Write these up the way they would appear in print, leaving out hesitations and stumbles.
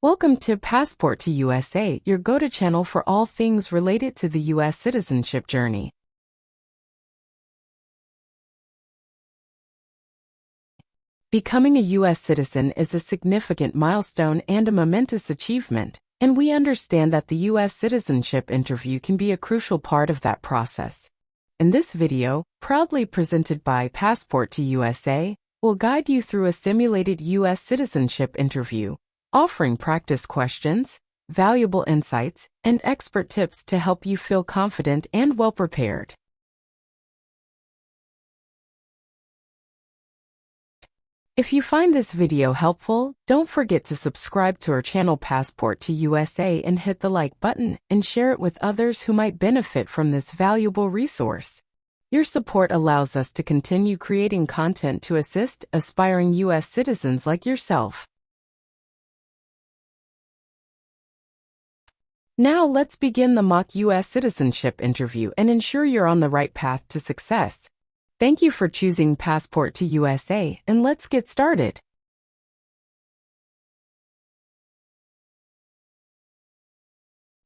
Welcome to Passport to USA, your go-to channel for all things related to the U.S. citizenship journey. Becoming a U.S. citizen is a significant milestone and a momentous achievement, and we understand that the U.S. citizenship interview can be a crucial part of that process. In this video, proudly presented by Passport to USA, we'll guide you through a simulated U.S. citizenship interview, offering practice questions, valuable insights, and expert tips to help you feel confident and well-prepared. If you find this video helpful, don't forget to subscribe to our channel Passport to USA and hit the like button and share it with others who might benefit from this valuable resource. Your support allows us to continue creating content to assist aspiring U.S. citizens like yourself. Now let's begin the mock U.S. citizenship interview and ensure you're on the right path to success. Thank you for choosing Passport to USA, and let's get started.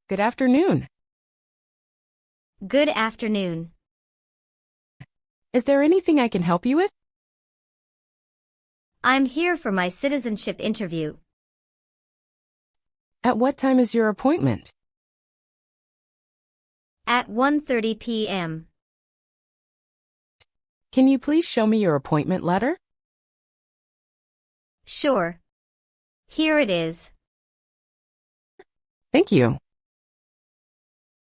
Good afternoon. Good afternoon. Is there anything I can help you with? I'm here for my citizenship interview. At what time is your appointment? At 1:30 p.m. Can you please show me your appointment letter? Sure. Here it is. Thank you.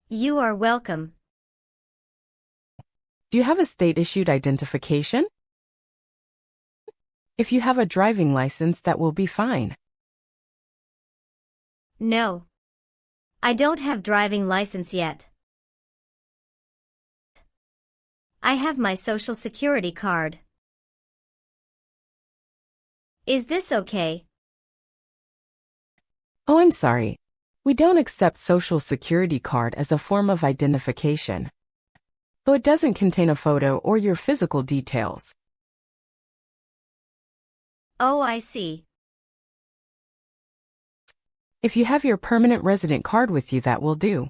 You are welcome. Do you have a state-issued identification? If you have a driving license, that will be fine. No. I don't have driving license yet. I have my Social Security card. Is this okay? Oh, I'm sorry. We don't accept Social Security card as a form of identification, though it doesn't contain a photo or your physical details. Oh, I see. If you have your permanent resident card with you, that will do.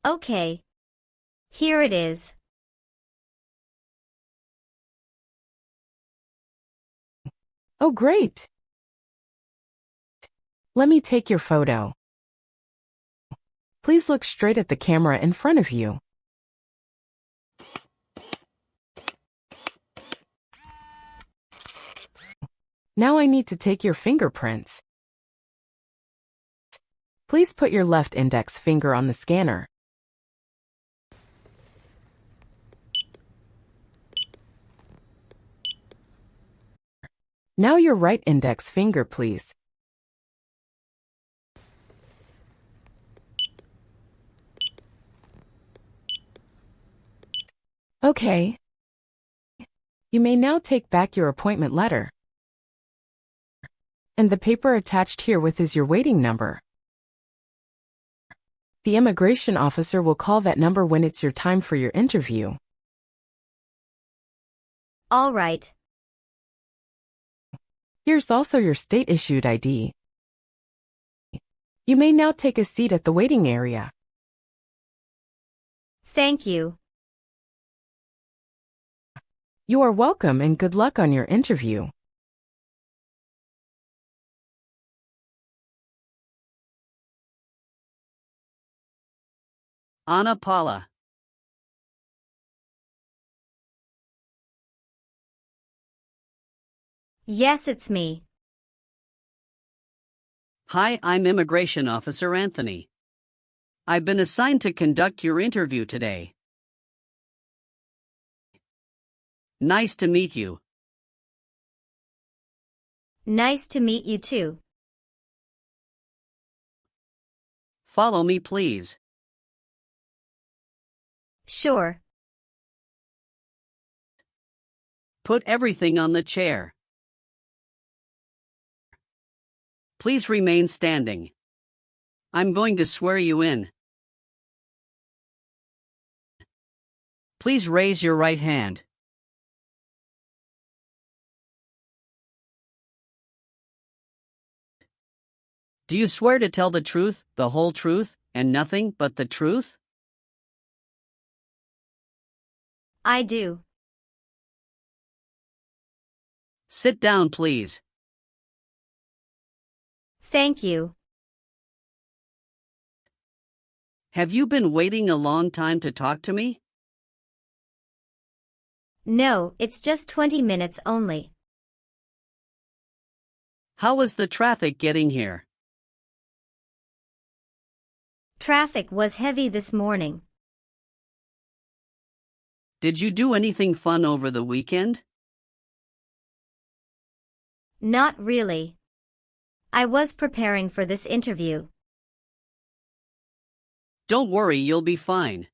Okay. Here it is. Oh, great. Let me take your photo. Please look straight at the camera in front of you. Now I need to take your fingerprints. Please put your left index finger on the scanner. Now your right index finger, please. Okay. You may now take back your appointment letter. And the paper attached herewith is your waiting number. The immigration officer will call that number when it's your time for your interview. All right. Here's also your state-issued ID. You may now take a seat at the waiting area. Thank you. You are welcome and good luck on your interview. Ana Paula. Yes, it's me. Hi, I'm Immigration Officer Anthony. I've been assigned to conduct your interview today. Nice to meet you. Nice to meet you too. Follow me, please. Sure. Put everything on the chair. Please remain standing. I'm going to swear you in. Please raise your right hand. Do you swear to tell the truth, the whole truth, and nothing but the truth? I do. Sit down, please. Thank you. Have you been waiting a long time to talk to me? No, it's just 20 minutes only. How was the traffic getting here? Traffic was heavy this morning. Did you do anything fun over the weekend? Not really. I was preparing for this interview. Don't worry, you'll be fine.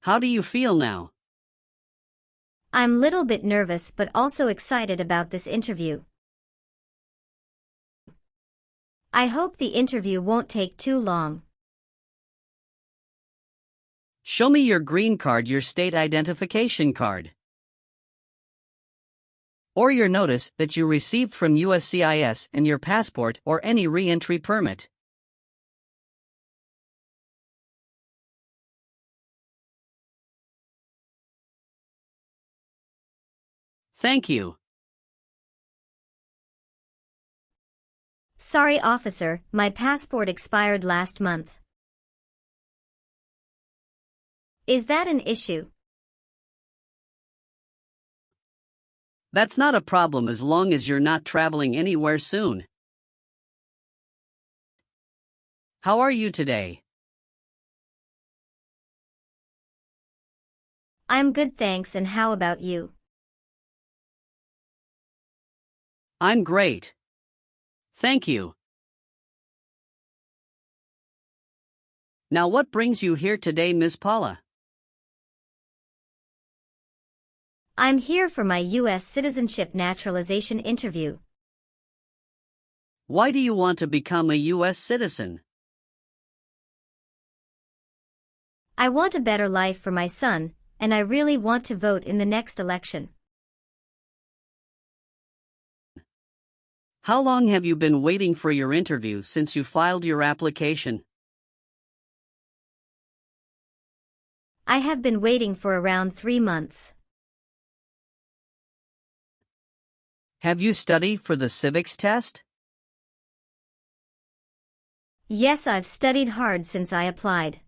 How do you feel now? I'm little bit nervous but also excited about this interview. I hope the interview won't take too long. Show me your green card, your state identification card. Or your notice that you received from USCIS and your passport or any re-entry permit. Thank you. Sorry, officer, my passport expired last month. Is that an issue? That's not a problem as long as you're not traveling anywhere soon. How are you today? I'm good, thanks, and how about you? I'm great. Thank you. Now what brings you here today, Ms. Paula? I'm here for my U.S. Citizenship Naturalization interview. Why do you want to become a U.S. citizen? I want a better life for my son, and I really want to vote in the next election. How long have you been waiting for your interview since you filed your application? I have been waiting for around 3 months. Have you studied for the civics test? Yes, I've studied hard since I applied.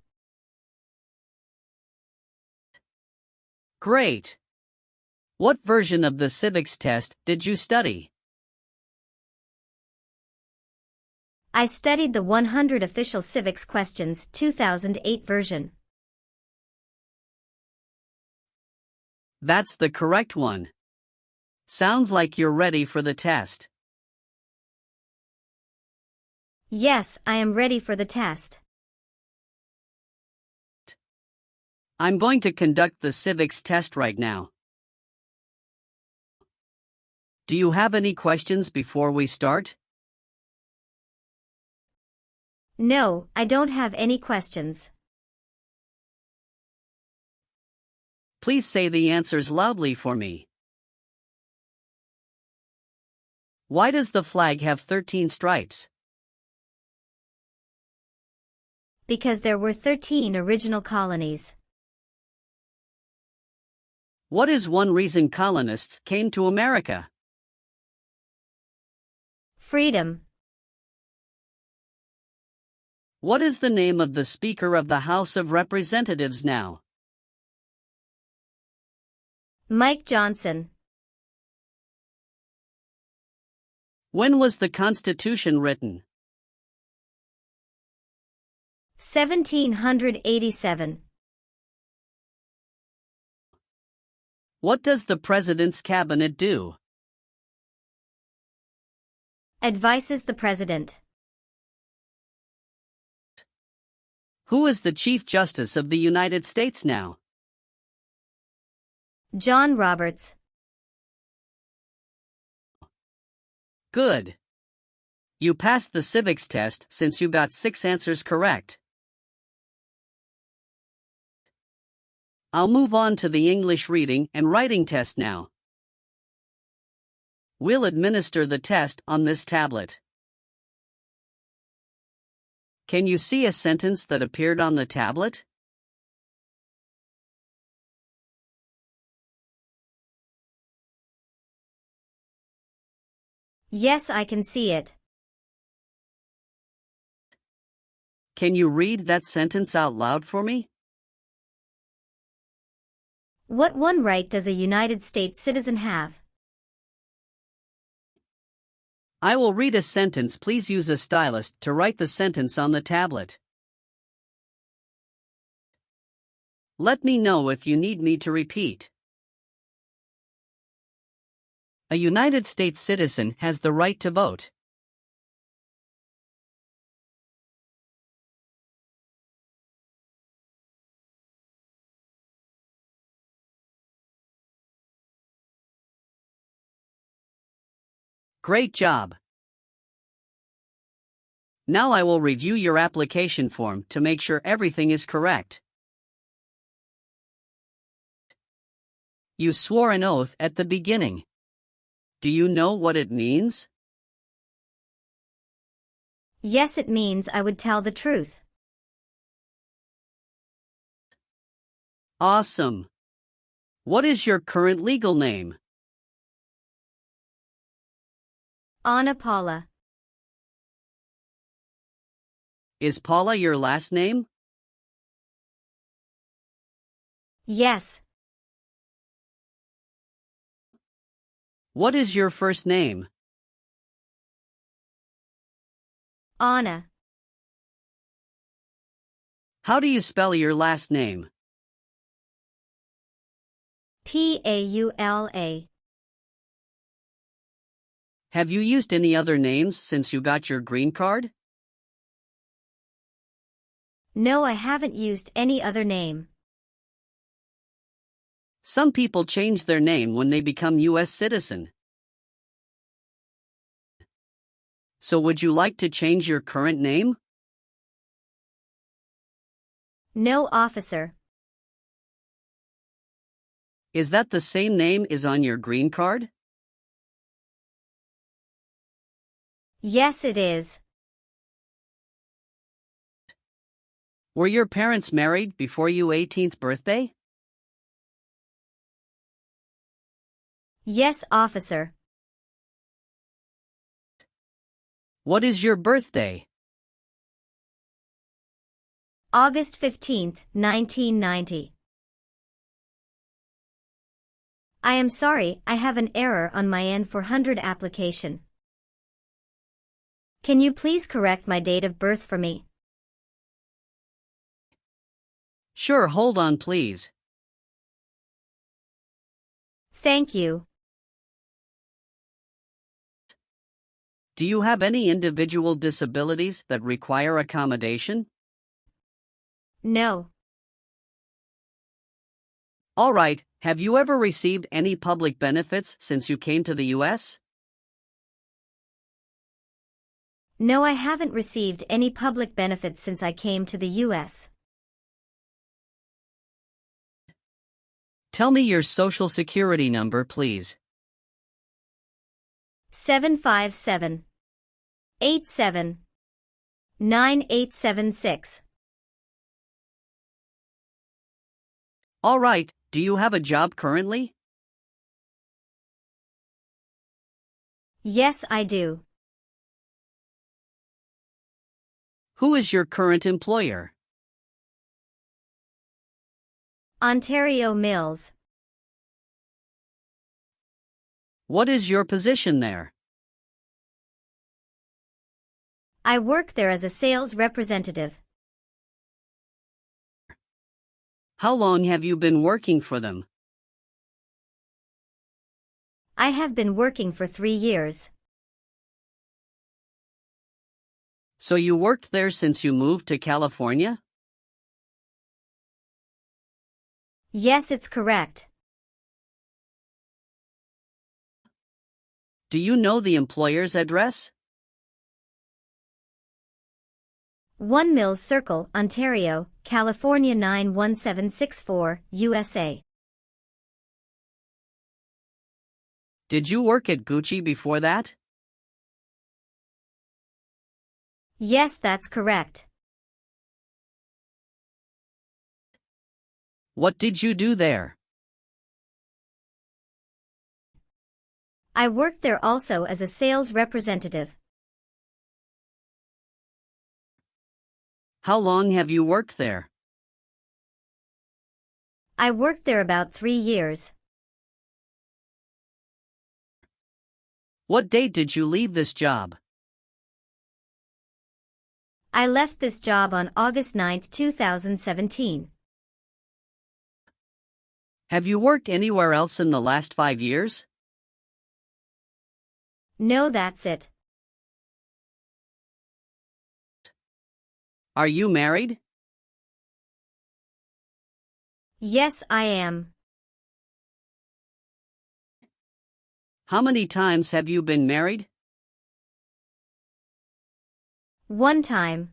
Great. What version of the civics test did you study? I studied the 100 Official Civics Questions 2008 version. That's the correct one. Sounds like you're ready for the test. Yes, I am ready for the test. I'm going to conduct the civics test right now. Do you have any questions before we start? No, I don't have any questions. Please say the answers loudly for me. Why does the flag have 13 stripes? Because there were 13 original colonies. What is one reason colonists came to America? Freedom. What is the name of the Speaker of the House of Representatives now? Mike Johnson. When was the Constitution written? 1787. What does the President's cabinet do? Advises the President. Who is the Chief Justice of the United States now? John Roberts. Good. You passed the civics test since you got 6 answers correct. I'll move on to the English reading and writing test now. We'll administer the test on this tablet. Can you see a sentence that appeared on the tablet? Yes, I can see it. Can you read that sentence out loud for me? What one right does a United States citizen have? I will read a sentence. Please use a stylus to write the sentence on the tablet. Let me know if you need me to repeat. A United States citizen has the right to vote. Great job! Now I will review your application form to make sure everything is correct. You swore an oath at the beginning. Do you know what it means? Yes, it means I would tell the truth. Awesome! What is your current legal name? Anna Paula. Is Paula your last name? Yes. What is your first name? Anna. How do you spell your last name? Paula. Have you used any other names since you got your green card? No, I haven't used any other name. Some people change their name when they become U.S. citizen. So would you like to change your current name? No, officer. Is that the same name as on your green card? Yes, it is. Were your parents married before your 18th birthday? Yes, officer. What is your birthday? August 15th, 1990. I am sorry, I have an error on my N400 application. Can you please correct my date of birth for me? Sure, hold on please. Thank you. Do you have any individual disabilities that require accommodation? No. All right, have you ever received any public benefits since you came to the U.S.? No, I haven't received any public benefits since I came to the U.S. Tell me your social security number, please. 757-87-9876. All right, do you have a job currently? Yes, I do. Who is your current employer? Ontario Mills. What is your position there? I work there as a sales representative. How long have you been working for them? I have been working for 3 years. So you worked there since you moved to California? Yes, it's correct. Do you know the employer's address? 1 Mills Circle, Ontario, California 91764, USA. Did you work at Gucci before that? Yes, that's correct. What did you do there? I worked there also as a sales representative. How long have you worked there? I worked there about 3 years. What date did you leave this job? I left this job on August 9, 2017. Have you worked anywhere else in the last 5 years? No, that's it. Are you married? Yes, I am. How many times have you been married? 1 time.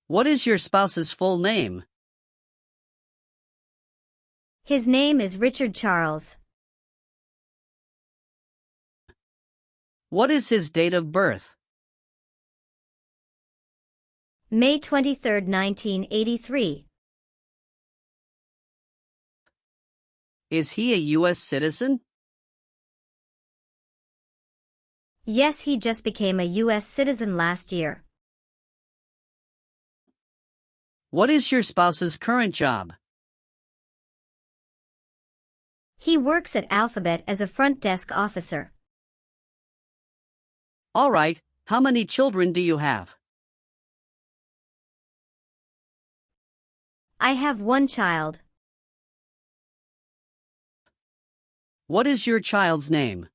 What is your spouse's full name? His name is Richard Charles. What is his date of birth? May 23, 1983. Is he a U.S. citizen? Yes, he just became a U.S. citizen last year. What is your spouse's current job? He works at Alphabet as a front desk officer. All right, how many children do you have? I have 1 child. What is your child's name?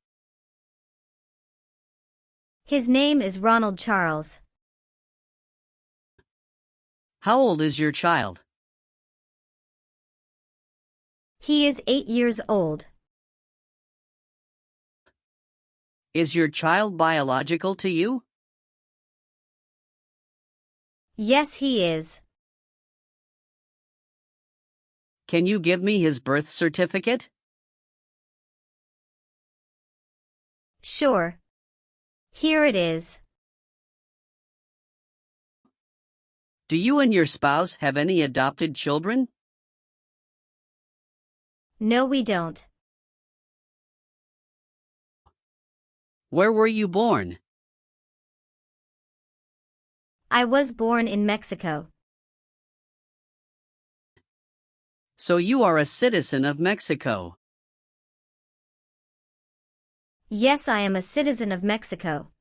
His name is Ronald Charles. How old is your child? He is 8 years old. Is your child biological to you? Yes, he is. Can you give me his birth certificate? Sure. Here it is. Do you and your spouse have any adopted children? No, we don't. Where were you born? I was born in Mexico. So you are a citizen of Mexico. Yes, I am a citizen of Mexico.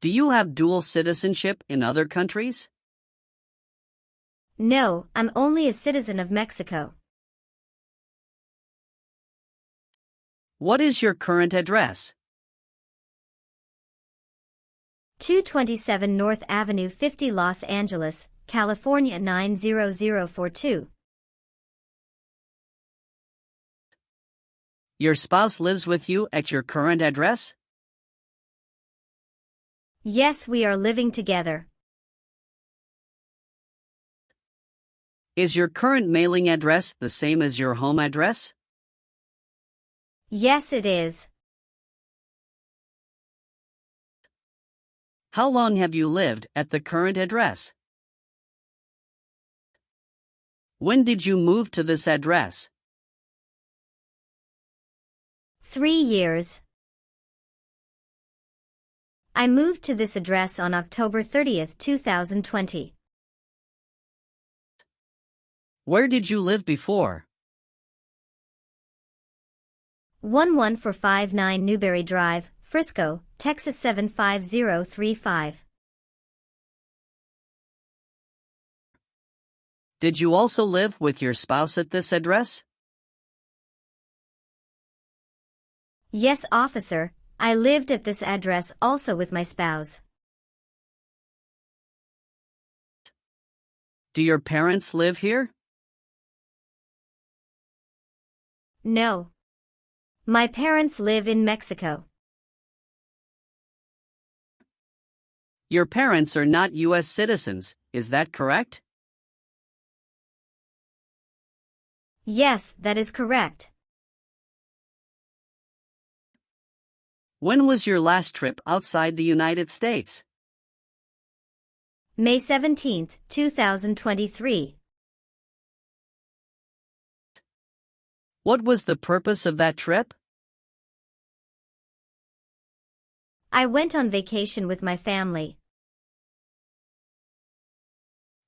Do you have dual citizenship in other countries? No, I'm only a citizen of Mexico. What is your current address? 227 North Avenue 50 Los Angeles, California 90042. Your spouse lives with you at your current address? Yes, we are living together. Is your current mailing address the same as your home address? Yes, it is. How long have you lived at the current address? When did you move to this address? 3 years. I moved to this address on October 30, 2020. Where did you live before? 11459 Newberry Drive, Frisco, Texas 75035. Did you also live with your spouse at this address? Yes, officer, I lived at this address also with my spouse. Do your parents live here? No. My parents live in Mexico. Your parents are not U.S. citizens, is that correct? Yes, that is correct. When was your last trip outside the United States? May 17, 2023. What was the purpose of that trip? I went on vacation with my family.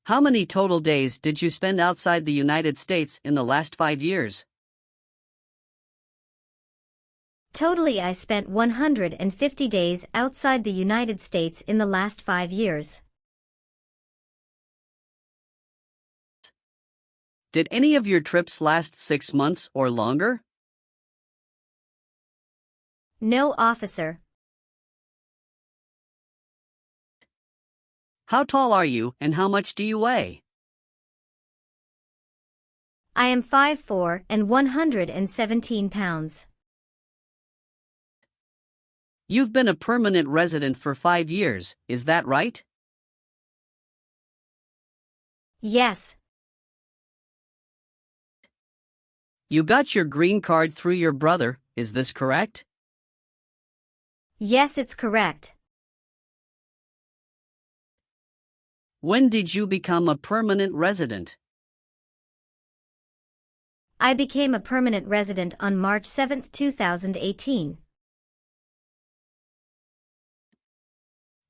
How many total days did you spend outside the United States in the last 5 years? Totally, I spent 150 days outside the United States in the last 5 years. Did any of your trips last 6 months or longer? No, officer. How tall are you and how much do you weigh? I am 5'4" and 117 pounds. You've been a permanent resident for 5 years, is that right? Yes. You got your green card through your brother, is this correct? Yes, it's correct. When did you become a permanent resident? I became a permanent resident on March 7, 2018.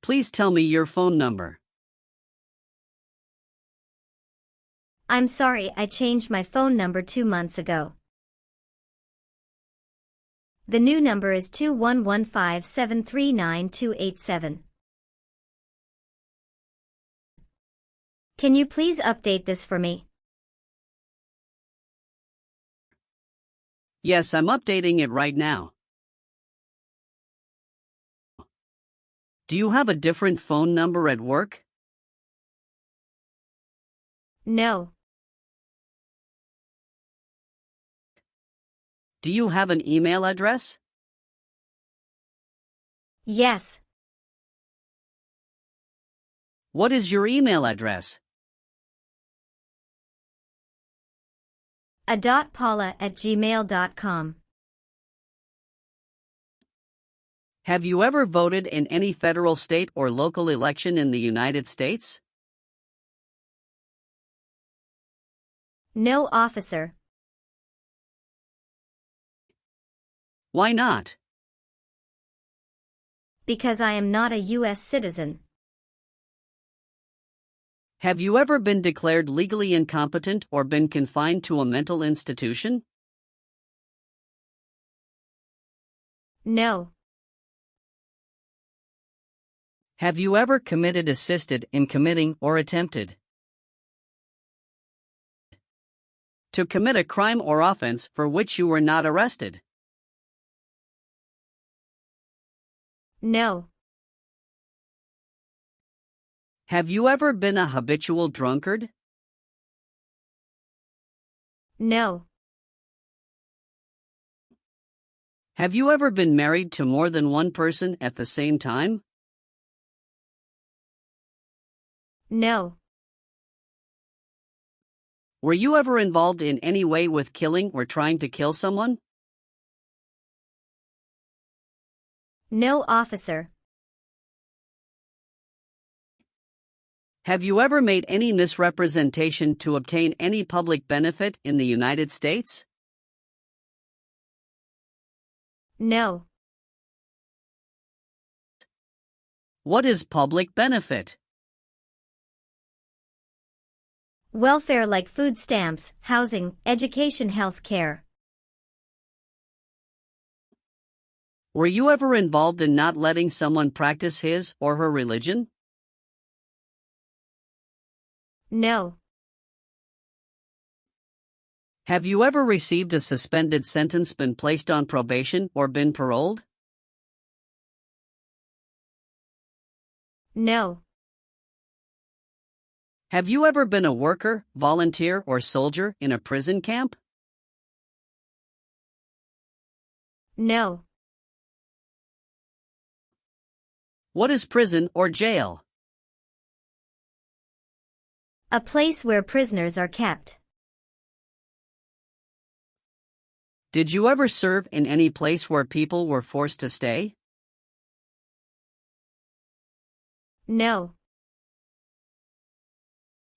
Please tell me your phone number. I'm sorry, I changed my phone number 2 months ago. The new number is 2115739287. Can you please update this for me? Yes, I'm updating it right now. Do you have a different phone number at work? No. Do you have an email address? Yes. What is your email address? a.paula@gmail.com. Have you ever voted in any federal, state, or local election in the United States? No, officer. Why not? Because I am not a U.S. citizen. Have you ever been declared legally incompetent or been confined to a mental institution? No. Have you ever committed, assisted in committing, or attempted to commit a crime or offense for which you were not arrested? No. Have you ever been a habitual drunkard? No. Have you ever been married to more than one person at the same time? No. Were you ever involved in any way with killing or trying to kill someone? No, officer. Have you ever made any misrepresentation to obtain any public benefit in the United States? No. What is public benefit? Welfare like food stamps, housing, education, health care. Were you ever involved in not letting someone practice his or her religion? No. Have you ever received a suspended sentence, been placed on probation, or been paroled? No. Have you ever been a worker, volunteer, or soldier in a prison camp? No. What is prison or jail? A place where prisoners are kept. Did you ever serve in any place where people were forced to stay? No.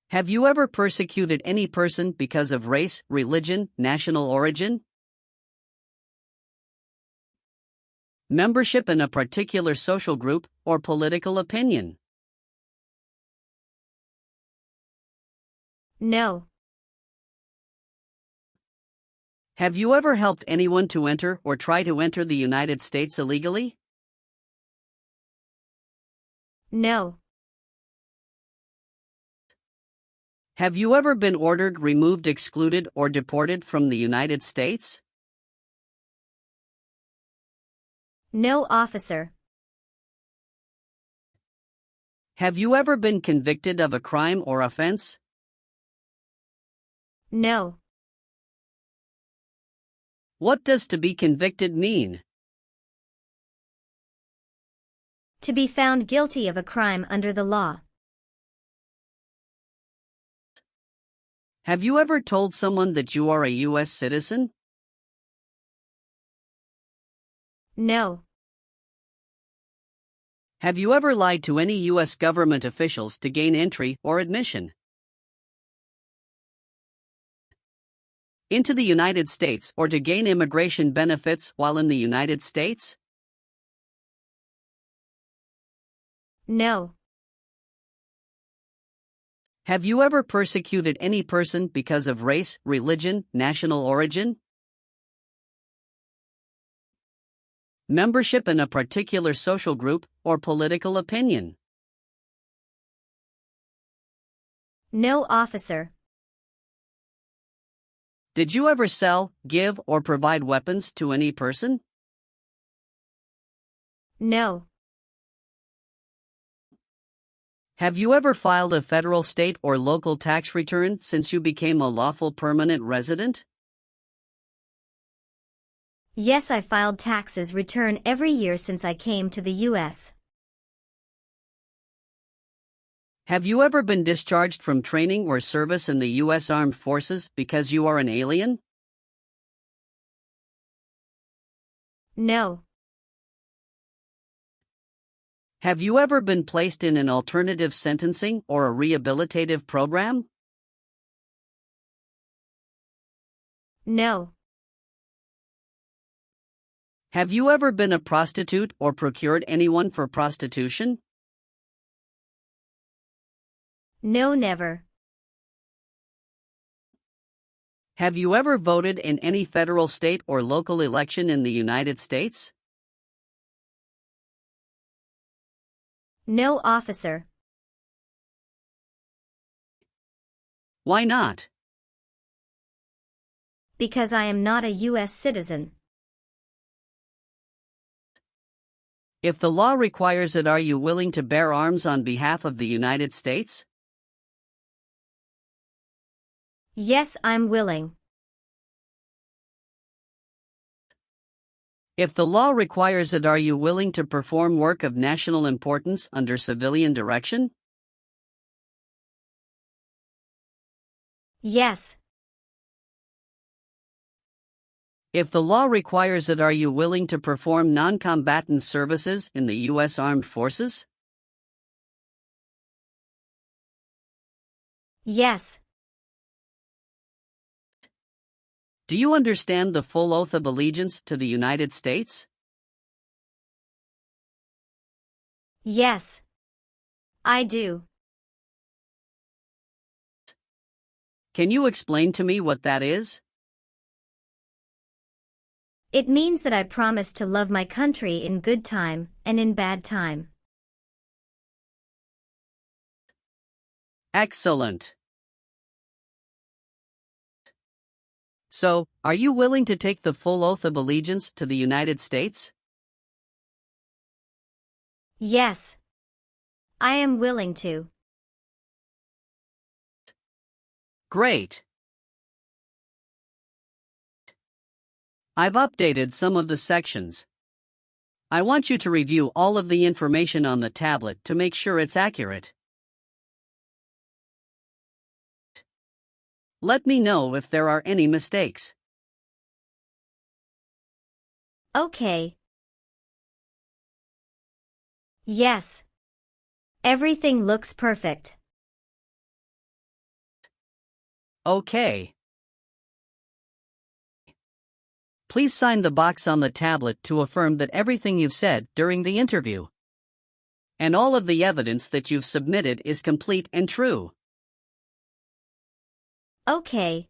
Have you ever persecuted any person because of race, religion, national origin? Membership in a particular social group or political opinion? No. Have you ever helped anyone to enter or try to enter the United States illegally? No. Have you ever been ordered, removed, excluded, or deported from the United States? No, officer. Have you ever been convicted of a crime or offense? No. What does to be convicted mean? To be found guilty of a crime under the law. Have you ever told someone that you are a U.S. citizen? No. Have you ever lied to any U.S. government officials to gain entry or admission into the United States or to gain immigration benefits while in the United States? No. Have you ever persecuted any person because of race, religion, national origin? Membership in a particular social group or political opinion? No, officer. Did you ever sell, give, or provide weapons to any person? No. Have you ever filed a federal, state, or local tax return since you became a lawful permanent resident? Yes, I filed taxes return every year since I came to the U.S. Have you ever been discharged from training or service in the U.S. Armed Forces because you are an alien? No. Have you ever been placed in an alternative sentencing or a rehabilitative program? No. Have you ever been a prostitute or procured anyone for prostitution? No, never. Have you ever voted in any federal, state, or local election in the United States? No, officer. Why not? Because I am not a U.S. citizen. If the law requires it, are you willing to bear arms on behalf of the United States? Yes, I'm willing. If the law requires it, are you willing to perform work of national importance under civilian direction? Yes. If the law requires it, are you willing to perform non-combatant services in the U.S. Armed Forces? Yes. Do you understand the full oath of allegiance to the United States? Yes. I do. Can you explain to me what that is? It means that I promise to love my country in good time and in bad time. Excellent. So, are you willing to take the full oath of allegiance to the United States? Yes. I am willing to. Great. I've updated some of the sections. I want you to review all of the information on the tablet to make sure it's accurate. Let me know if there are any mistakes. Okay. Yes. Everything looks perfect. Okay. Please sign the box on the tablet to affirm that everything you've said during the interview and all of the evidence that you've submitted is complete and true. Okay.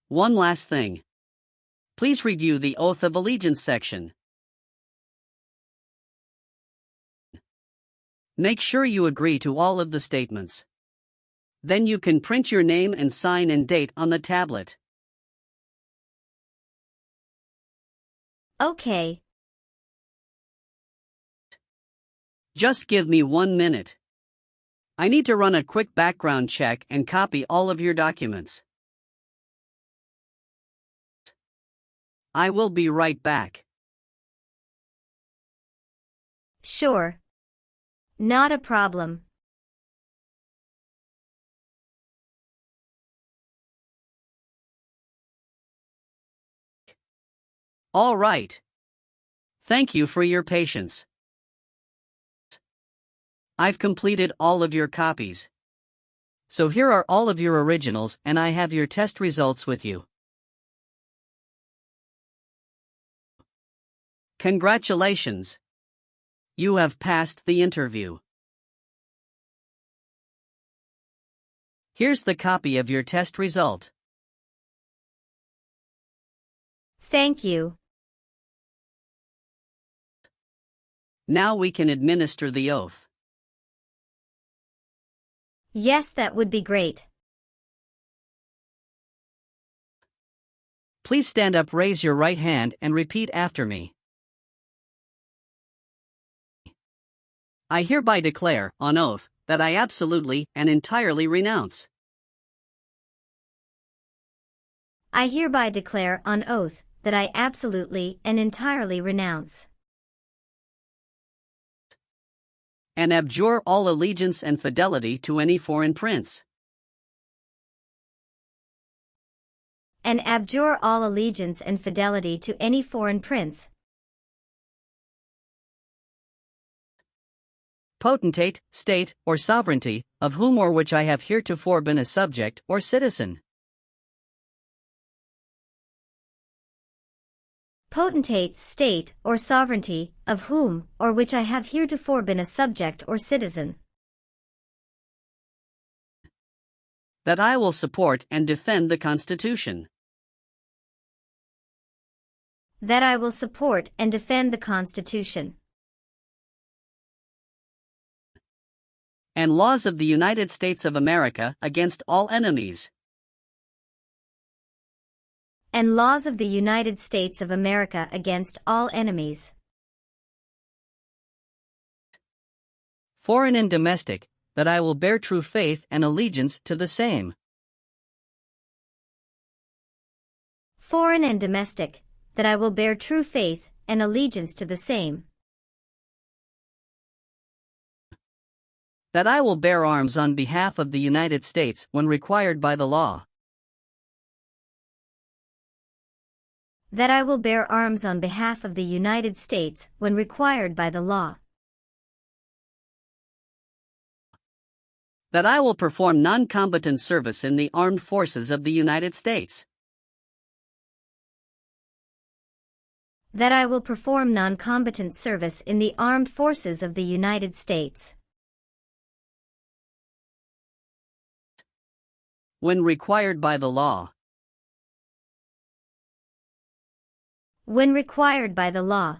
One last thing. Please review the Oath of Allegiance section. Make sure you agree to all of the statements. Then you can print your name and sign and date on the tablet. Okay. Just give me 1 minute. I need to run a quick background check and copy all of your documents. I will be right back. Sure. Not a problem. All right. Thank you for your patience. I've completed all of your copies. So here are all of your originals, and I have your test results with you. Congratulations! You have passed the interview. Here's the copy of your test result. Thank you. Now we can administer the oath. Yes, that would be great. Please stand up, raise your right hand, and repeat after me. I hereby declare, on oath, that I absolutely and entirely renounce. I hereby declare on oath that I absolutely and entirely renounce and abjure all allegiance and fidelity to any foreign prince. and abjure all allegiance and fidelity to any foreign prince, potentate, state, or sovereignty, of whom or which I have heretofore been a subject or citizen. potentate, state, or sovereignty, of whom or which I have heretofore been a subject or citizen, That I will support and defend the Constitution that I will support and defend the Constitution and laws of the United States of America against all enemies, and laws of the United States of America against all enemies, foreign and domestic, that I will bear true faith and allegiance to the same, foreign and domestic, that I will bear true faith and allegiance to the same, that I will bear arms on behalf of the United States when required by the law, that I will bear arms on behalf of the United States when required by the law, that I will perform non-combatant service in the armed forces of the United States, that I will perform non-combatant service in the armed forces of the United States, when required by the law, when required by the law,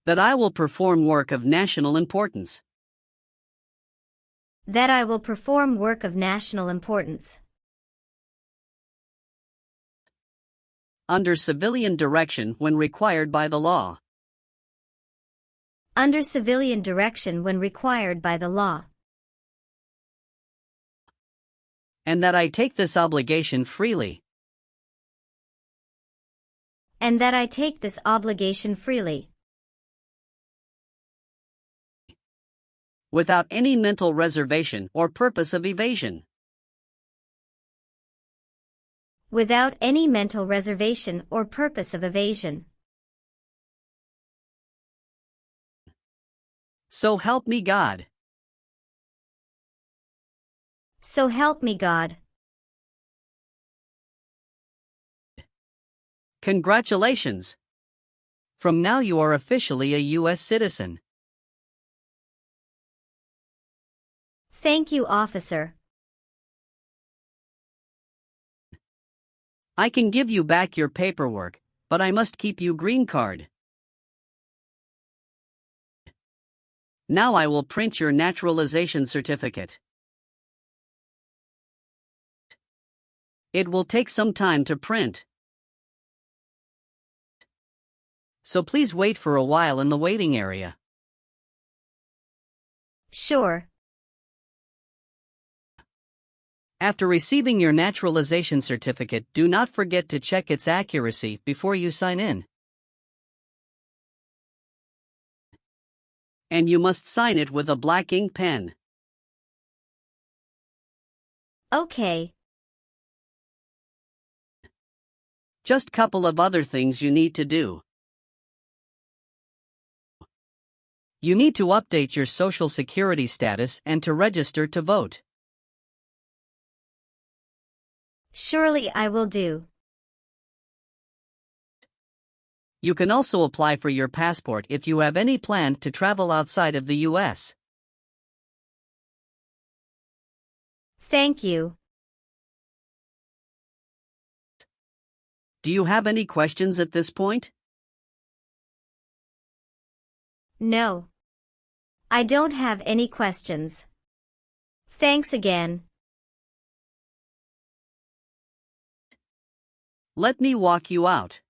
that I will perform work of national importance, that I will perform work of national importance, under civilian direction when required by the law, under civilian direction when required by the law, and that I take this obligation freely, and that I take this obligation freely, without any mental reservation or purpose of evasion, without any mental reservation or purpose of evasion, So help me God. So help me God. Congratulations! From now you are officially a U.S. citizen. Thank you, officer. I can give you back your paperwork, but I must keep you green card. Now I will print your naturalization certificate. It will take some time to print. So please wait for a while in the waiting area. Sure. After receiving your naturalization certificate, do not forget to check its accuracy before you sign in. And you must sign it with a black ink pen. Okay. Just couple of other things you need to do. You need to update your social security status and to register to vote. Surely I will do. You can also apply for your passport if you have any plan to travel outside of the U.S. Thank you. Do you have any questions at this point? No. I don't have any questions. Thanks again. Let me walk you out.